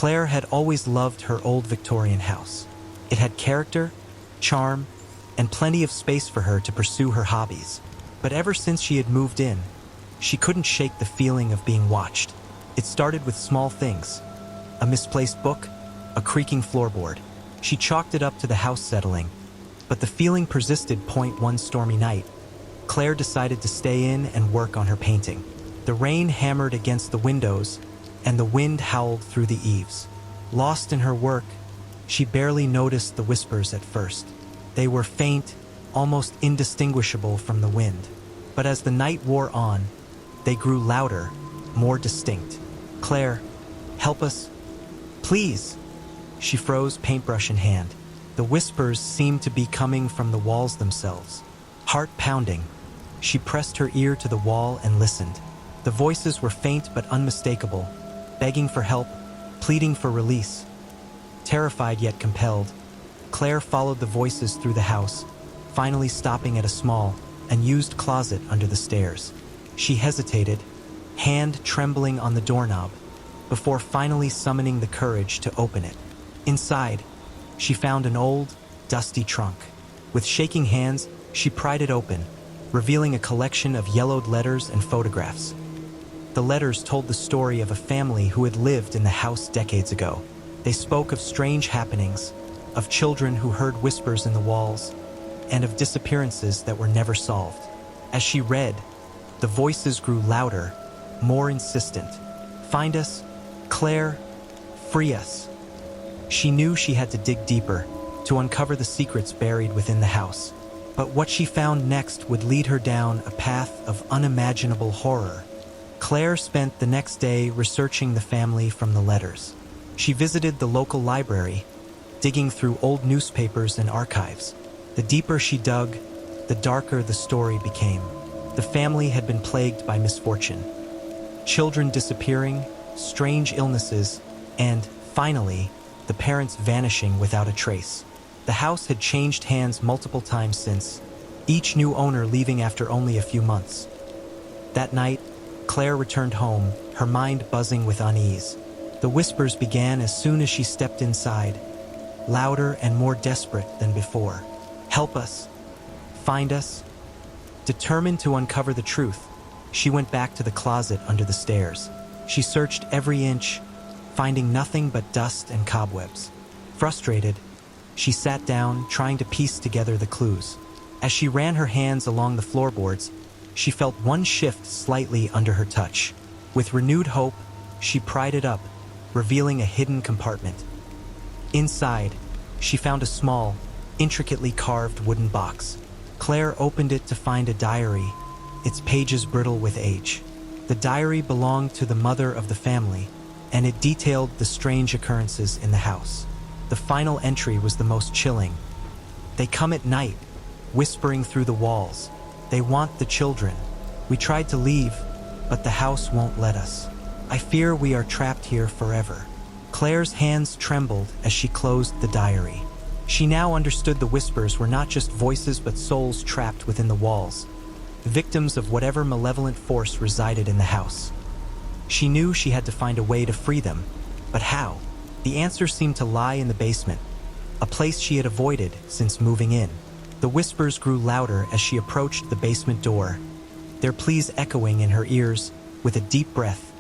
Claire had always loved her old Victorian house. It had character, charm, and plenty of space for her to pursue her hobbies. But ever since she had moved in, she couldn't shake the feeling of being watched. It started with small things: a misplaced book, a creaking floorboard. She chalked it up to the house settling, but the feeling persisted. One stormy night, Claire decided to stay in and work on her painting. The rain hammered against the windows, and the wind howled through the eaves. Lost in her work, she barely noticed the whispers at first. They were faint, almost indistinguishable from the wind. But as the night wore on, they grew louder, more distinct. "Claire, help us, please." She froze, paintbrush in hand. The whispers seemed to be coming from the walls themselves. Heart pounding, she pressed her ear to the wall and listened. The voices were faint but unmistakable, begging for help, pleading for release. Terrified yet compelled, Claire followed the voices through the house, finally stopping at a small, unused closet under the stairs. She hesitated, hand trembling on the doorknob, before finally summoning the courage to open it. Inside, she found an old, dusty trunk. With shaking hands, she pried it open, revealing a collection of yellowed letters and photographs. The letters told the story of a family who had lived in the house decades ago. They spoke of strange happenings, of children who heard whispers in the walls, and of disappearances that were never solved. As she read, the voices grew louder, more insistent. "Find us, Claire, free us." She knew she had to dig deeper, to uncover the secrets buried within the house. But what she found next would lead her down a path of unimaginable horror. Claire spent the next day researching the family from the letters. She visited the local library, digging through old newspapers and archives. The deeper she dug, the darker the story became. The family had been plagued by misfortune. Children disappearing, strange illnesses, and, finally, the parents vanishing without a trace. The house had changed hands multiple times since, each new owner leaving after only a few months. That night, Claire returned home, her mind buzzing with unease. The whispers began as soon as she stepped inside, louder and more desperate than before. "Help us. Find us." Determined to uncover the truth, she went back to the closet under the stairs. She searched every inch, finding nothing but dust and cobwebs. Frustrated, she sat down, trying to piece together the clues. As she ran her hands along the floorboards, she felt one shift slightly under her touch. With renewed hope, she pried it up, revealing a hidden compartment. Inside, she found a small, intricately carved wooden box. Claire opened it to find a diary, its pages brittle with age. The diary belonged to the mother of the family, and it detailed the strange occurrences in the house. The final entry was the most chilling. "They come at night, whispering through the walls. They want the children. We tried to leave, but the house won't let us. I fear we are trapped here forever." Claire's hands trembled as she closed the diary. She now understood the whispers were not just voices but souls trapped within the walls, victims of whatever malevolent force resided in the house. She knew she had to find a way to free them, but how? The answer seemed to lie in the basement, a place she had avoided since moving in. The whispers grew louder as she approached the basement door, their pleas echoing in her ears. With a deep breath,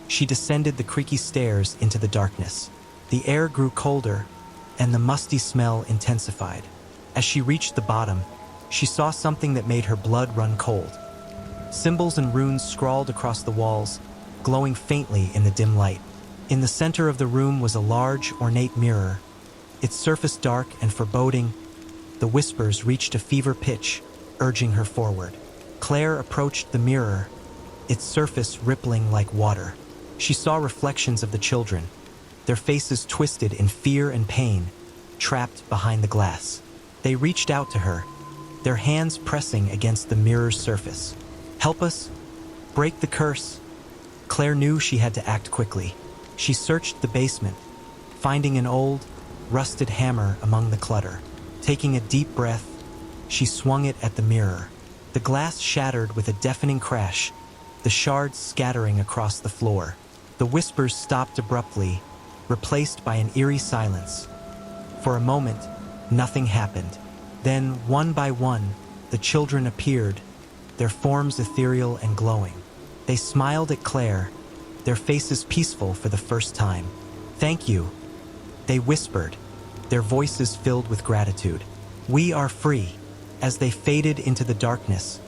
she descended the creaky stairs into the darkness. The air grew colder, and the musty smell intensified. As she reached the bottom, she saw something that made her blood run cold. Symbols and runes scrawled across the walls, glowing faintly in the dim light. In the center of the room was a large, ornate mirror, its surface dark and foreboding. The whispers reached a fever pitch, urging her forward. Claire approached the mirror, its surface rippling like water. She saw reflections of the children, their faces twisted in fear and pain, trapped behind the glass. They reached out to her, their hands pressing against the mirror's surface. "Help us! Break the curse!" Claire knew she had to act quickly. She searched the basement, finding an old, rusted hammer among the clutter. Taking a deep breath, she swung it at the mirror. The glass shattered with a deafening crash, the shards scattering across the floor. The whispers stopped abruptly, replaced by an eerie silence. For a moment, nothing happened. Then, one by one, the children appeared, their forms ethereal and glowing. They smiled at Claire, their faces peaceful for the first time. "Thank you," they whispered, their voices filled with gratitude. "We are free." As they faded into the darkness,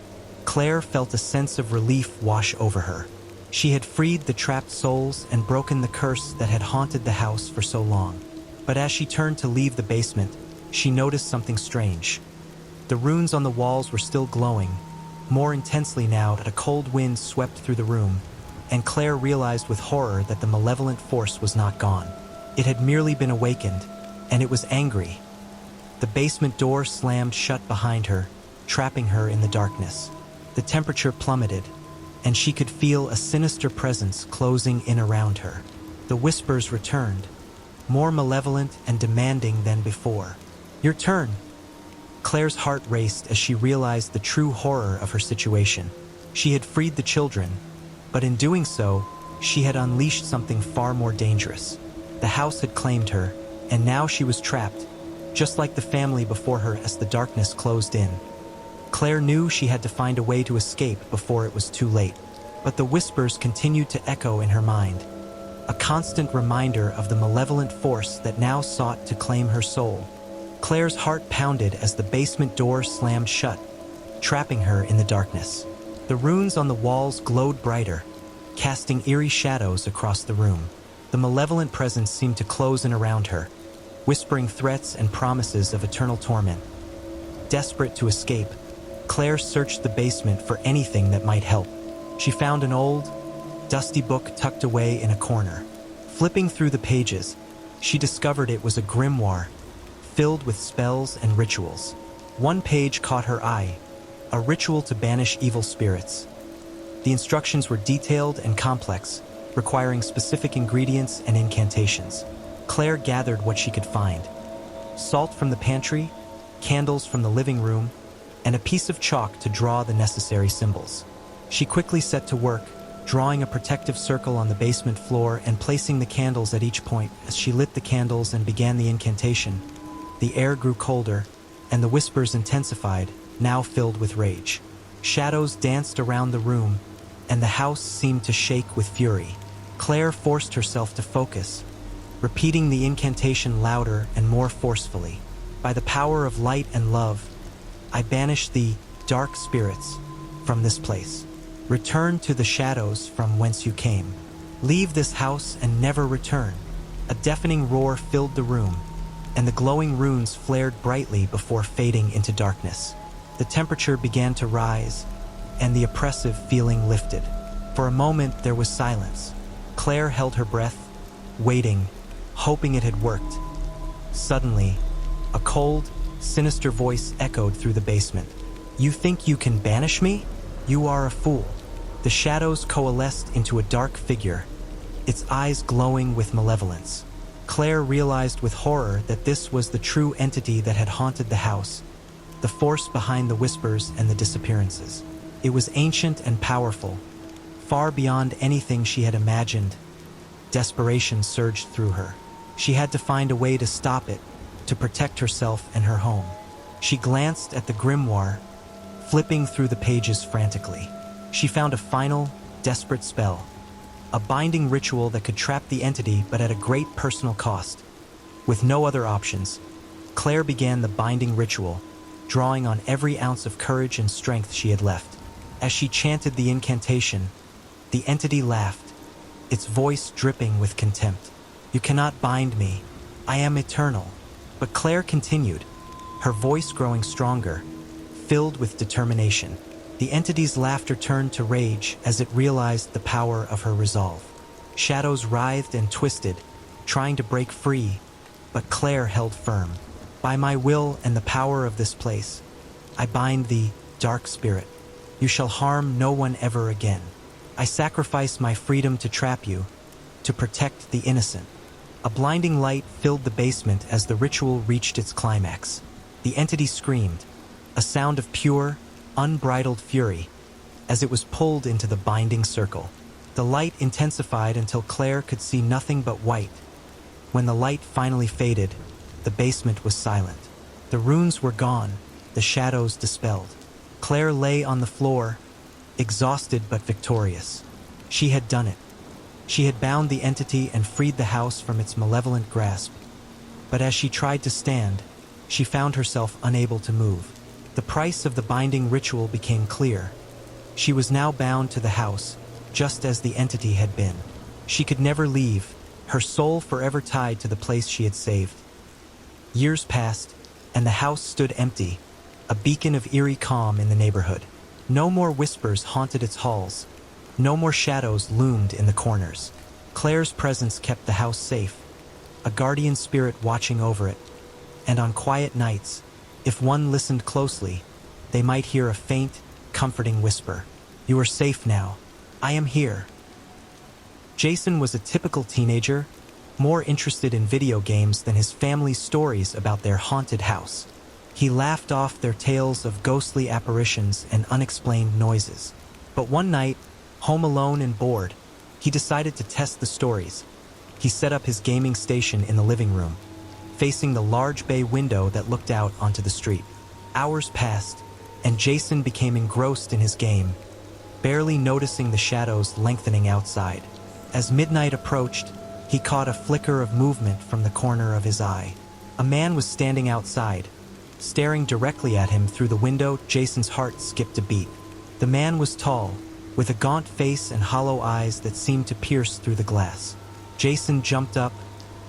Claire felt a sense of relief wash over her. She had freed the trapped souls and broken the curse that had haunted the house for so long. But as she turned to leave the basement, she noticed something strange. The runes on the walls were still glowing, more intensely now that a cold wind swept through the room, and Claire realized with horror that the malevolent force was not gone. It had merely been awakened, and it was angry. The basement door slammed shut behind her, trapping her in the darkness. The temperature plummeted, and she could feel a sinister presence closing in around her. The whispers returned, more malevolent and demanding than before. "Your turn." Claire's heart raced as she realized the true horror of her situation. She had freed the children, but in doing so, she had unleashed something far more dangerous. The house had claimed her, and now she was trapped, just like the family before her as the darkness closed in. Claire knew she had to find a way to escape before it was too late, but the whispers continued to echo in her mind, a constant reminder of the malevolent force that now sought to claim her soul. Claire's heart pounded as the basement door slammed shut, trapping her in the darkness. The runes on the walls glowed brighter, casting eerie shadows across the room. The malevolent presence seemed to close in around her, whispering threats and promises of eternal torment. Desperate to escape, Claire searched the basement for anything that might help. She found an old, dusty book tucked away in a corner. Flipping through the pages, she discovered it was a grimoire filled with spells and rituals. One page caught her eye, a ritual to banish evil spirits. The instructions were detailed and complex, requiring specific ingredients and incantations. Claire gathered what she could find: salt from the pantry, candles from the living room, and a piece of chalk to draw the necessary symbols. She quickly set to work, drawing a protective circle on the basement floor and placing the candles at each point. As she lit the candles and began the incantation, the air grew colder, and the whispers intensified, now filled with rage. Shadows danced around the room, and the house seemed to shake with fury. Claire forced herself to focus, repeating the incantation louder and more forcefully. "By the power of light and love, I banish the dark spirits from this place. Return to the shadows from whence you came. Leave this house and never return." A deafening roar filled the room, and the glowing runes flared brightly before fading into darkness. The temperature began to rise, and the oppressive feeling lifted. For a moment, there was silence. Claire held her breath, waiting, hoping it had worked. Suddenly, a cold, sinister voice echoed through the basement. "You think you can banish me? You are a fool." The shadows coalesced into a dark figure, its eyes glowing with malevolence. Claire realized with horror that this was the true entity that had haunted the house, the force behind the whispers and the disappearances. It was ancient and powerful, far beyond anything she had imagined. Desperation surged through her. She had to find a way to stop it, to protect herself and her home. She glanced at the grimoire, flipping through the pages frantically. She found a final, desperate spell, a binding ritual that could trap the entity but at a great personal cost. With no other options, Claire began the binding ritual, drawing on every ounce of courage and strength she had left. As she chanted the incantation, the entity laughed, its voice dripping with contempt. "You cannot bind me. I am eternal." But Claire continued, her voice growing stronger, filled with determination. The entity's laughter turned to rage as it realized the power of her resolve. Shadows writhed and twisted, trying to break free, but Claire held firm. "By my will and the power of this place, I bind the dark spirit. You shall harm no one ever again. I sacrifice my freedom to trap you, to protect the innocent." A blinding light filled the basement as the ritual reached its climax. The entity screamed, a sound of pure, unbridled fury, as it was pulled into the binding circle. The light intensified until Claire could see nothing but white, When the light finally faded, the basement was silent. The runes were gone, the shadows dispelled. Claire lay on the floor, exhausted but victorious. She had done it. She had bound the entity and freed the house from its malevolent grasp. But as she tried to stand, she found herself unable to move. The price of the binding ritual became clear. She was now bound to the house, just as the entity had been. She could never leave, her soul forever tied to the place she had saved. Years passed, and the house stood empty, a beacon of eerie calm in the neighborhood. No more whispers haunted its halls. No more shadows loomed in the corners. Claire's presence kept the house safe, a guardian spirit watching over it. And on quiet nights, if one listened closely, they might hear a faint, comforting whisper. "You are safe now. I am here." Jason was a typical teenager, more interested in video games than his family's stories about their haunted house. He laughed off their tales of ghostly apparitions and unexplained noises. But one night, home alone and bored, he decided to test the stories. He set up his gaming station in the living room, facing the large bay window that looked out onto the street. Hours passed, and Jason became engrossed in his game, barely noticing the shadows lengthening outside. As midnight approached, he caught a flicker of movement from the corner of his eye. A man was standing outside, staring directly at him through the window. Jason's heart skipped a beat. The man was tall, with a gaunt face and hollow eyes that seemed to pierce through the glass. Jason jumped up,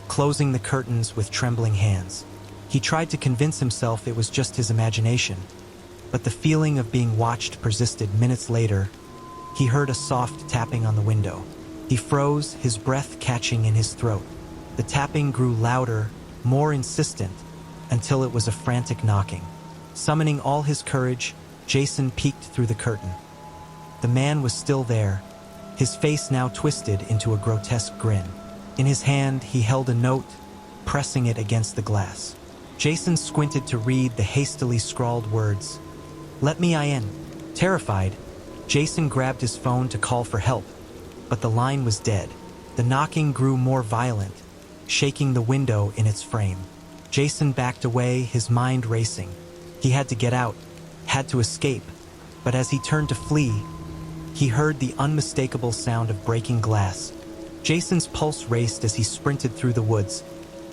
closing the curtains with trembling hands. He tried to convince himself it was just his imagination, but the feeling of being watched persisted. Minutes later, he heard a soft tapping on the window. He froze, his breath catching in his throat. The tapping grew louder, more insistent, until it was a frantic knocking. Summoning all his courage, Jason peeked through the curtain. The man was still there, his face now twisted into a grotesque grin. In his hand, he held a note, pressing it against the glass. Jason squinted to read the hastily scrawled words. "Let me in." Terrified, Jason grabbed his phone to call for help, but the line was dead. The knocking grew more violent, shaking the window in its frame. Jason backed away, his mind racing. He had to get out, had to escape, but as he turned to flee, he heard the unmistakable sound of breaking glass. Jason's pulse raced as he sprinted through the woods,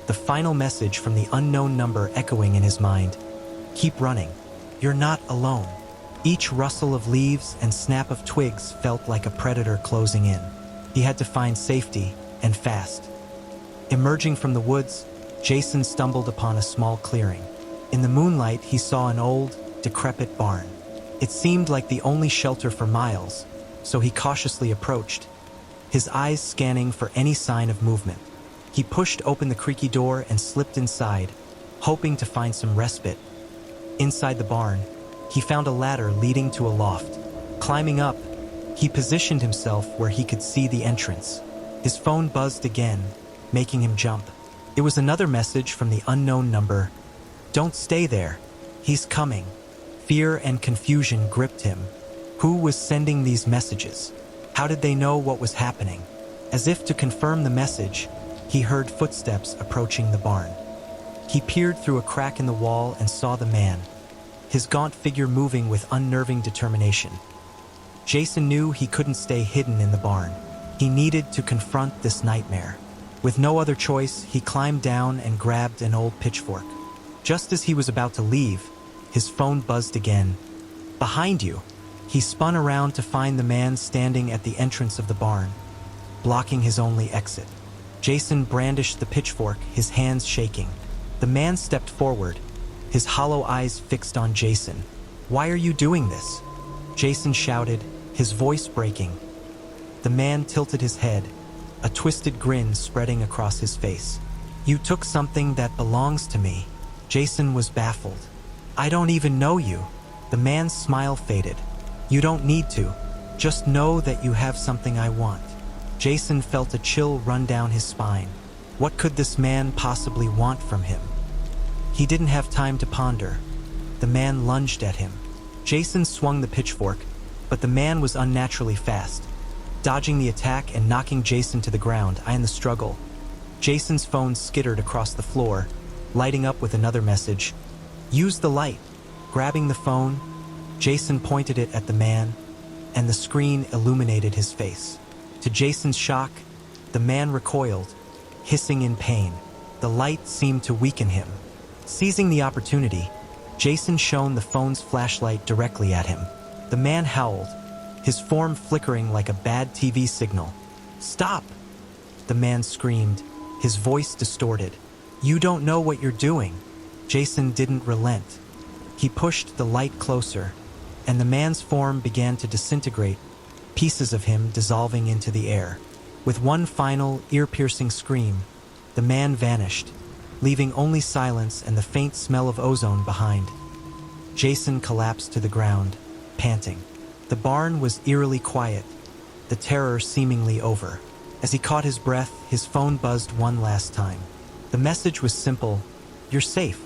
the final message from the unknown number echoing in his mind. "Keep running. You're not alone." Each rustle of leaves and snap of twigs felt like a predator closing in. He had to find safety, and fast. Emerging from the woods, Jason stumbled upon a small clearing. In the moonlight, he saw an old, decrepit barn. It seemed like the only shelter for miles, so he cautiously approached, his eyes scanning for any sign of movement. He pushed open the creaky door and slipped inside, hoping to find some respite. Inside the barn, he found a ladder leading to a loft. Climbing up, he positioned himself where he could see the entrance. His phone buzzed again, making him jump. It was another message from the unknown number. "Don't stay there. He's coming." Fear and confusion gripped him. Who was sending these messages? How did they know what was happening? As if to confirm the message, he heard footsteps approaching the barn. He peered through a crack in the wall and saw the man, his gaunt figure moving with unnerving determination. Jason knew he couldn't stay hidden in the barn. He needed to confront this nightmare. With no other choice, he climbed down and grabbed an old pitchfork. Just as he was about to leave, his phone buzzed again. "Behind you." He spun around to find the man standing at the entrance of the barn, blocking his only exit. Jason brandished the pitchfork, his hands shaking. The man stepped forward, his hollow eyes fixed on Jason. "Why are you doing this?" Jason shouted, his voice breaking. The man tilted his head, a twisted grin spreading across his face. "You took something that belongs to me." Jason was baffled. "I don't even know you." The man's smile faded. "You don't need to. Just know that you have something I want." Jason felt a chill run down his spine. What could this man possibly want from him? He didn't have time to ponder. The man lunged at him. Jason swung the pitchfork, but the man was unnaturally fast, dodging the attack and knocking Jason to the ground. In the struggle, Jason's phone skittered across the floor, lighting up with another message. Use the light. Grabbing the phone, Jason pointed it at the man, and the screen illuminated his face. To Jason's shock, the man recoiled, hissing in pain. The light seemed to weaken him. Seizing the opportunity, Jason shone the phone's flashlight directly at him. The man howled, his form flickering like a bad TV signal. Stop! The man screamed, his voice distorted. You don't know what you're doing. Jason didn't relent. He pushed the light closer, and the man's form began to disintegrate, pieces of him dissolving into the air. With one final, ear-piercing scream, the man vanished, leaving only silence and the faint smell of ozone behind. Jason collapsed to the ground, panting. The barn was eerily quiet, the terror seemingly over. As he caught his breath, his phone buzzed one last time. The message was simple: you're safe,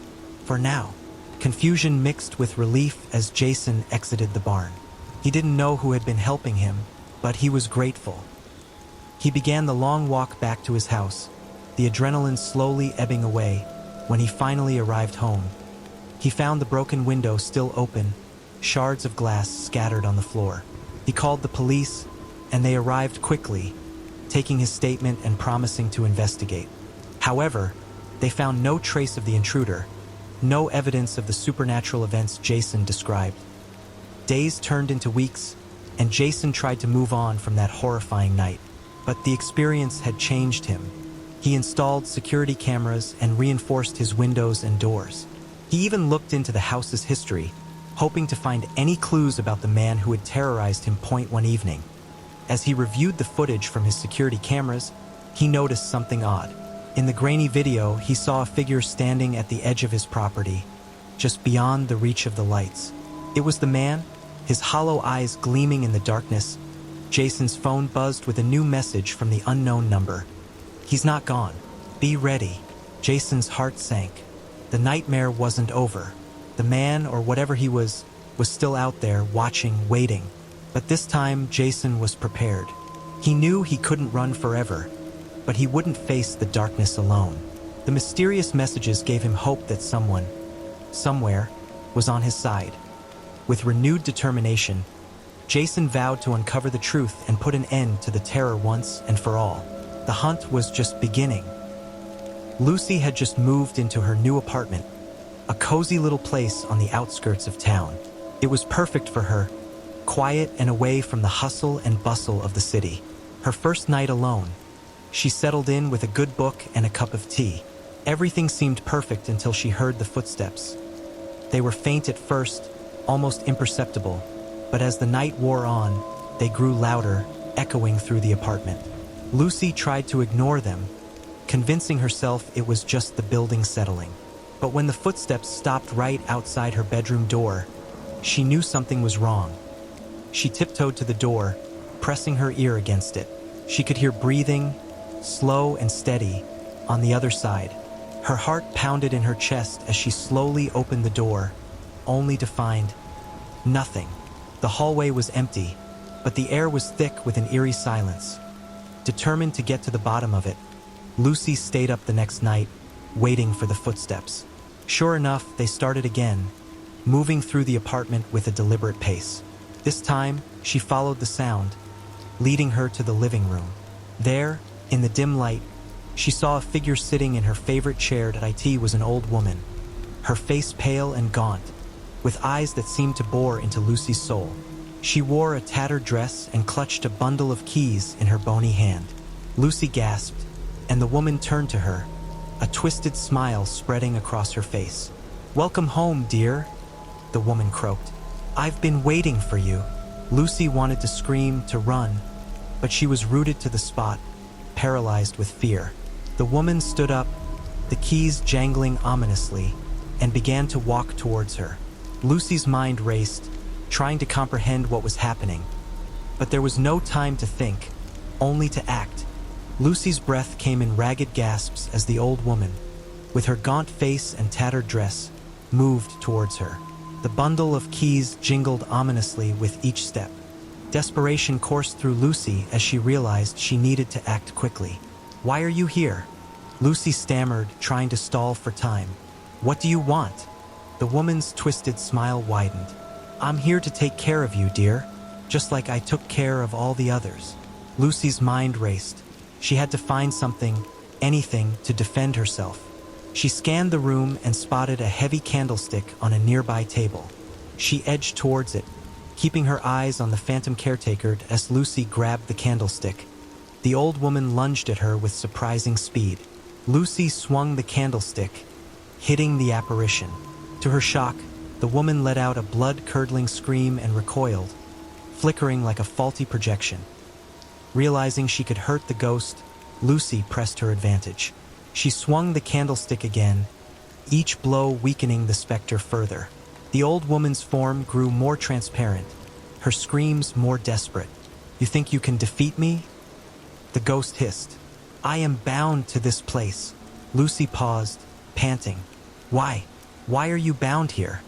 for now. Confusion mixed with relief as Jason exited the barn. He didn't know who had been helping him, but he was grateful. He began the long walk back to his house, the adrenaline slowly ebbing away. When he finally arrived home, he found the broken window still open, shards of glass scattered on the floor. He called the police, and they arrived quickly, taking his statement and promising to investigate. However, they found no trace of the intruder, no evidence of the supernatural events Jason described. Days turned into weeks, and Jason tried to move on from that horrifying night. But the experience had changed him. He installed security cameras and reinforced his windows and doors. He even looked into the house's history, hoping to find any clues about the man who had terrorized him one evening. As he reviewed the footage from his security cameras, he noticed something odd. In the grainy video, he saw a figure standing at the edge of his property, just beyond the reach of the lights. It was the man, his hollow eyes gleaming in the darkness. Jason's phone buzzed with a new message from the unknown number. He's not gone. Be ready. Jason's heart sank. The nightmare wasn't over. The man, or whatever he was still out there, watching, waiting. But this time, Jason was prepared. He knew he couldn't run forever, but he wouldn't face the darkness alone. The mysterious messages gave him hope that someone, somewhere, was on his side. With renewed determination, Jason vowed to uncover the truth and put an end to the terror once and for all. The hunt was just beginning. Lucy had just moved into her new apartment, a cozy little place on the outskirts of town. It was perfect for her, quiet and away from the hustle and bustle of the city. Her first night alone, she settled in with a good book and a cup of tea. Everything seemed perfect until she heard the footsteps. They were faint at first, almost imperceptible, but as the night wore on, they grew louder, echoing through the apartment. Lucy tried to ignore them, convincing herself it was just the building settling. But when the footsteps stopped right outside her bedroom door, she knew something was wrong. She tiptoed to the door, pressing her ear against it. She could hear breathing, slow and steady, on the other side. Her heart pounded in her chest as she slowly opened the door, only to find nothing. The hallway was empty, but the air was thick with an eerie silence. Determined to get to the bottom of it, Lucy stayed up the next night, waiting for the footsteps. Sure enough, they started again, moving through the apartment with a deliberate pace. This time, she followed the sound, leading her to the living room. There, in the dim light, she saw a figure sitting in her favorite chair. It was an old woman, her face pale and gaunt, with eyes that seemed to bore into Lucy's soul. She wore a tattered dress and clutched a bundle of keys in her bony hand. Lucy gasped, and the woman turned to her, a twisted smile spreading across her face. "Welcome home, dear," the woman croaked. "I've been waiting for you." Lucy wanted to scream, to run, but she was rooted to the spot, paralyzed with fear. The woman stood up, the keys jangling ominously, and began to walk towards her. Lucy's mind raced, trying to comprehend what was happening. But there was no time to think, only to act. Lucy's breath came in ragged gasps as the old woman, with her gaunt face and tattered dress, moved towards her. The bundle of keys jingled ominously with each step. Desperation coursed through Lucy as she realized she needed to act quickly. "Why are you here?" Lucy stammered, trying to stall for time. "What do you want?" The woman's twisted smile widened. "I'm here to take care of you, dear, just like I took care of all the others." Lucy's mind raced. She had to find something, anything, to defend herself. She scanned the room and spotted a heavy candlestick on a nearby table. She edged towards it, keeping her eyes on the phantom caretaker as Lucy grabbed the candlestick. The old woman lunged at her with surprising speed. Lucy swung the candlestick, hitting the apparition. To her shock, the woman let out a blood-curdling scream and recoiled, flickering like a faulty projection. Realizing she could hurt the ghost, Lucy pressed her advantage. She swung the candlestick again, each blow weakening the specter further. The old woman's form grew more transparent, her screams more desperate. "You think you can defeat me?" The ghost hissed. "I am bound to this place." Lucy paused, panting. "Why? Why are you bound here?"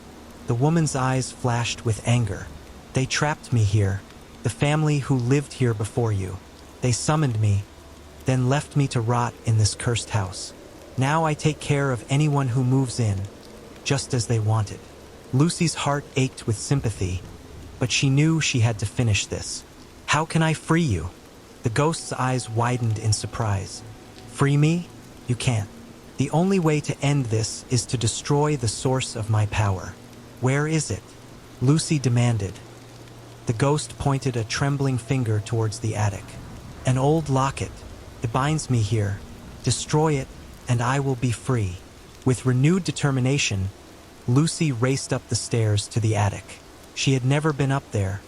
The woman's eyes flashed with anger. "They trapped me here, the family who lived here before you. They summoned me, then left me to rot in this cursed house. Now I take care of anyone who moves in, just as they wanted." Lucy's heart ached with sympathy, but she knew she had to finish this. "How can I free you?" The ghost's eyes widened in surprise. "Free me? You can't. The only way to end this is to destroy the source of my power." "Where is it?" Lucy demanded. The ghost pointed a trembling finger towards the attic. "An old locket. It binds me here. Destroy it, and I will be free." With renewed determination, Lucy raced up the stairs to the attic. She had never been up there,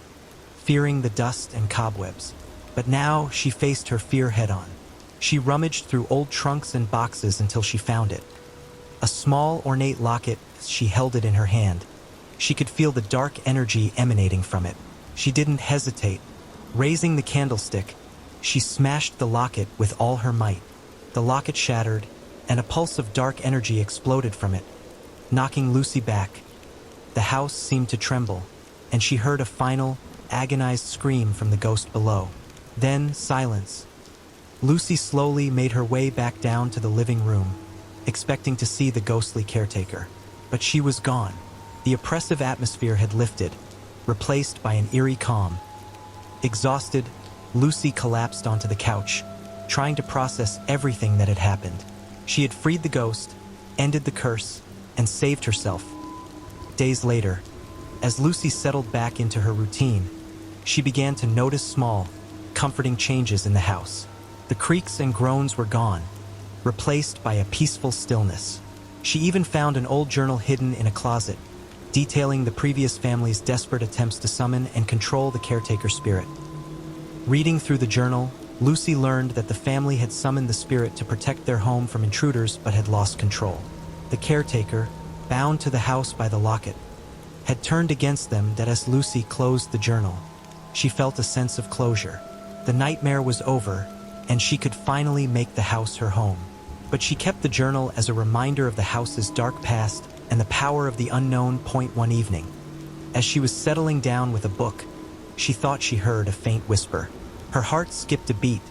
fearing the dust and cobwebs. But now she faced her fear head-on. She rummaged through old trunks and boxes until she found it. A small, ornate locket. She held it in her hand. She could feel the dark energy emanating from it. She didn't hesitate. Raising the candlestick, she smashed the locket with all her might. The locket shattered, and a pulse of dark energy exploded from it, knocking Lucy back. The house seemed to tremble, and she heard a final, agonized scream from the ghost below. Then silence. Lucy slowly made her way back down to the living room, expecting to see the ghostly caretaker. But she was gone. The oppressive atmosphere had lifted, replaced by an eerie calm. Exhausted, Lucy collapsed onto the couch, trying to process everything that had happened. She had freed the ghost, ended the curse, and saved herself. Days later, as Lucy settled back into her routine, she began to notice small, comforting changes in the house. The creaks and groans were gone, replaced by a peaceful stillness. She even found an old journal hidden in a closet, detailing the previous family's desperate attempts to summon and control the caretaker spirit. Reading through the journal, Lucy learned that the family had summoned the spirit to protect their home from intruders but had lost control. The caretaker, bound to the house by the locket, had turned against them. That as Lucy closed the journal, she felt a sense of closure. The nightmare was over, and she could finally make the house her home. But she kept the journal as a reminder of the house's dark past and the power of the unknown. One evening, as she was settling down with a book, she thought she heard a faint whisper. Her heart skipped a beat,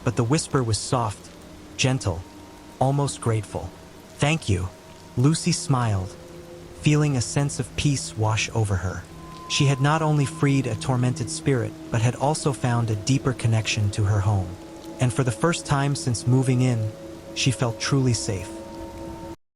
but the whisper was soft, gentle, almost grateful. "Thank you." Lucy smiled, feeling a sense of peace wash over her. She had not only freed a tormented spirit, but had also found a deeper connection to her home. And for the first time since moving in, she felt truly safe.